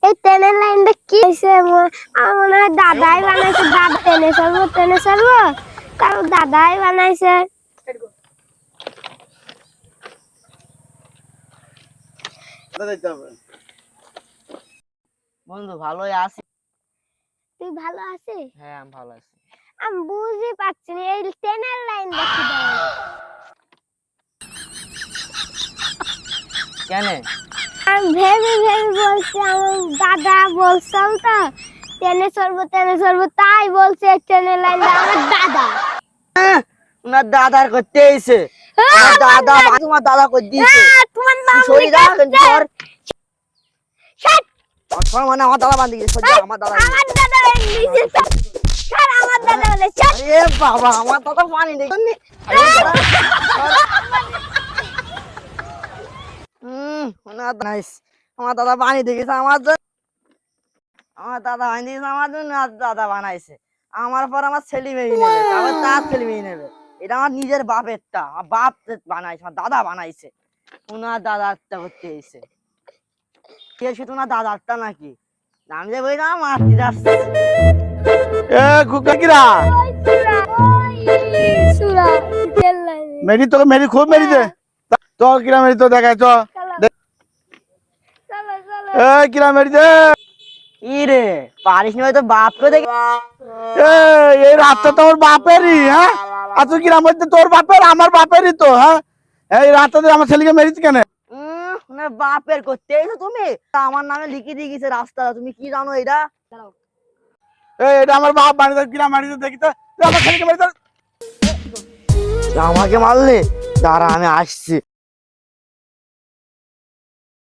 এই ট্রেনের লাইনটা কি হইছে? আমার মনে হয় দাদাই বানাইছে। দাদা ট্রেনে চলবো কারণ দাদাই বানাইছে। বন্ধু ভালোই আছি। তুই ভালো আছিস? হ্যাঁ আমি ভালো আছি। আমি বুঝতে পারছি না এই ট্রেনের লাইন দেখি দাঁড়ানো। কেন? আমি ভেবে বলছি আমার দাদা বলছাল তো ট্রেনে চলবো তাই বলছে ট্রেনের লাইন আমার দাদা। উনার দাদার করতে এসে দাদা তোমার দাদা করে দিয়েছে। তোমার নাম শরীরা ধর শাট মানে আমার দাদা বান্ধি গেছে। আমার দাদা আমার দাদা নিজে শাট আমার দাদা বলে শাট। এ বাবা আমার দাদা পানি নেই। আমার দাদা পানি দেখেছে আমার জন্য। আমার দাদা বানিয়ে দিয়েছে আমার জন্য। আর দাদা বানাইছে আমার পর আমার ছেলে মেয়ে নেবে, তারপর তার ছেলে মেয়ে নেবে। এটা আমার নিজের বাপেরটা, আমার বাপ বানাইছে, আমার দাদা বানাইছে। ওনার দাদা একটা করতে এসে কে শুধু ওনার দাদারটা নাকি আমি যে বই না মারতে যাচ্ছে। সুরা ট্রেন লাইন মেরি তোকে মেরি খুব মেরি দে তো কিরা মেরি তো দেখায় তো চলো চলো কিরা মেরি দে ই রে পারিস নি হয়তো বাপকে দেখে। এই রাতটা তো আমার বাপেরই। হ্যাঁ আর তুই কিরা মধ্যে তোর বাপের আমার বাপেরই তো। হ্যাঁ এই রাতটা আমার ছেলেকে মেরিস কেন? না বাপের করতে এসো তুমি। আমার নামে লিখে দিয়ে গেছে রাস্তা, তুমি কি জানো এটা? এটা আমার বাপ বাড়িতে কিরা মারি দেখি তো আমার ছেলেকে মেরি আমাকে মারলে দাঁড়া আমি আসছি।